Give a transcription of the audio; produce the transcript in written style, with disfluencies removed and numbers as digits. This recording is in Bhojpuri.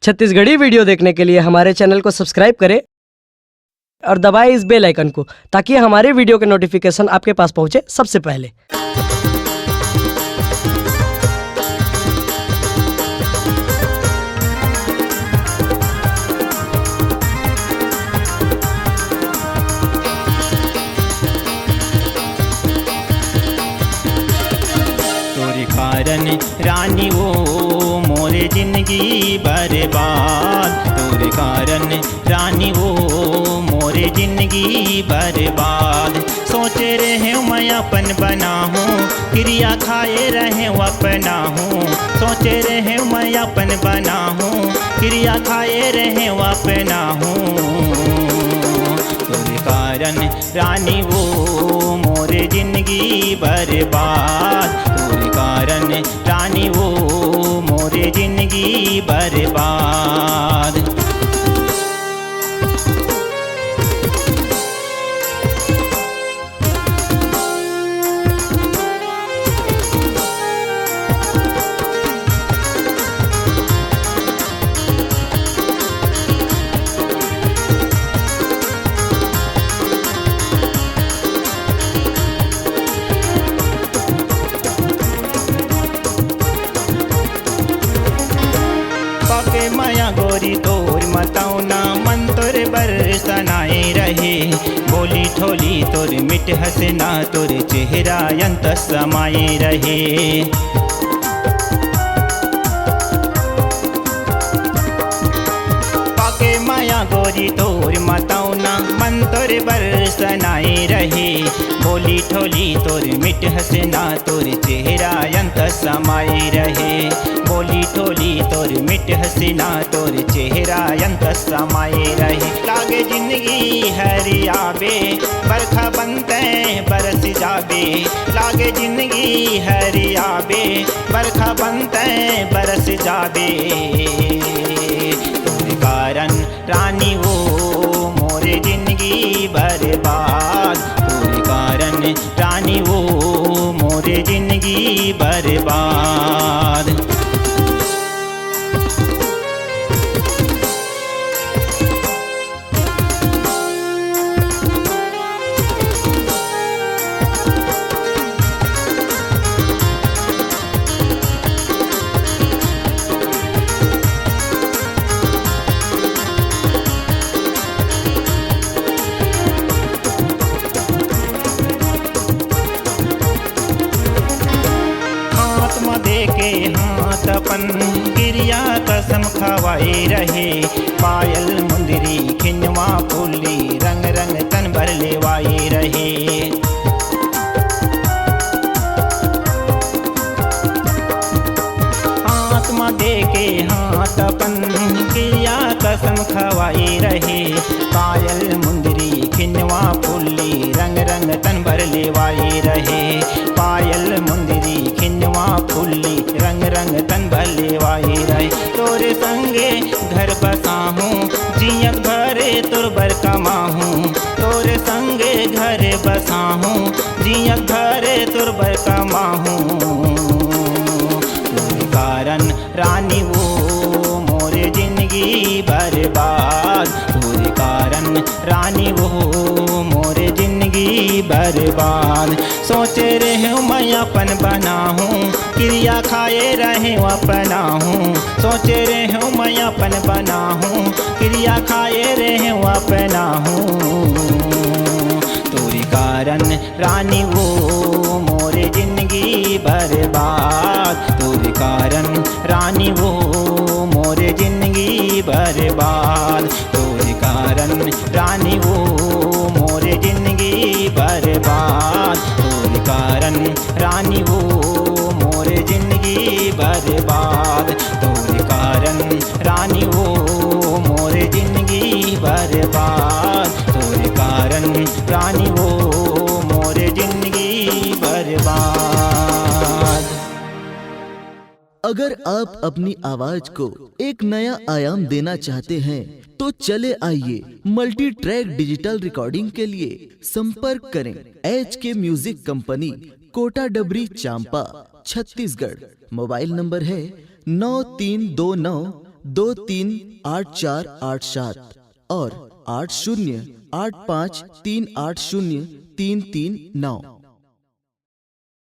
छत्तीसगढ़ी वीडियो देखने के लिए हमारे चैनल को सब्सक्राइब करें और दबाएं इस बेल आइकन को ताकि हमारे वीडियो के नोटिफिकेशन आपके पास पहुंचे सबसे पहले। तोरे कारण रानी वो मोरे जिंदगी बर्बाद, तोरे कारण रानी वो मोरे जिंदगी बर्बाद। सोचे रहे मैं अपन बना हूँ, क्रिया खाए रहे अपना हूँ। सोचे रहे मैं अपन बना हूँ, क्रिया खाए रहे अपना हूँ। तोरे कारण रानी वो मोरे जिंदगी बर्बाद, तोरे कारण रानी वो मोरे जिंदगी बर्बाद। माया गोरी तोर मतौना मन तोर बरसनाए रहे। बोली ठोली तोर मिट हसना तोर चेहरा अंत समाये रहे। पाके माया गोरी तोर मतौना मन तोर बरसनाए रहे। बोली ठोली तोर मिट हसना तोर चेहरा अंत समाये रहे। बोली ठोली तोर मिट हसीना तोर चेहरा अंत समाये रहे। लागे जिंदगी हरियाबे बरखा बनते बरस जाबे। लागे जिंदगी हरियाबे बरखा बनते बरस जाबे। तोरे कारण रानी वो मोरे जिंदगी बर्बाद, तोरे कारण रानी वो मोरे जिंदगी बर्बाद। दे के हाथ अपन गिरिया कसम खवाए रहे। पायल मुंदरी खिंजवा फूली रंग रंग तन भर लेवाए रहे। आत्मा दे के हाथ अपन गिरिया कसम खवाए रहे। पायल मुंदरी खिंजवा फूली रंग रंग तन भर लेवाए रहे। पायल मुंदरी खिंजवा फूली रंग रंग तन भर लेवाए रहे। तोरे संगे घर बसा हूँ जियत भरे तुर बर कमा हूँ। तोरे संगे घर बसा हूँ जियत भरे तुर बर कमा हूँ। तोरे कारण रानी वो मोरे जिंदगी बर्बाद, तोरे कारण रानी वो मोरे जिंदगी बर्बाद। सोचे रहे मैं अपन बना हूँ, क्रिया खाए रहे अपना हूँ। सोचे रहे मैं अपन बना हूँ, क्रिया खाए रहे अपना हूँ। तोरे कारण रानी वो मोरे जिंदगी बर्बाद, तोरे कारण रानी वो मोरे जिंदगी बर्बाद। तोरे कारण रानी वो मोरे जिंदगी बर्बाद, तोरे कारण रानी वो मोरे जिंदगी बर्बाद। तोरे कारण रानी वो मोरे जिंदगी बर्बाद, तोरे कारण रानी वो मोरे जिंदगी बर्बाद। अगर आप अपनी आवाज को एक नया आयाम देना चाहते हैं तो चले आइए मल्टी ट्रैक डिजिटल रिकॉर्डिंग के लिए संपर्क करें HK म्यूजिक कंपनी, कोटा डबरी, चांपा, छत्तीसगढ़। मोबाइल नंबर है 9329 80238487 और 8085380339।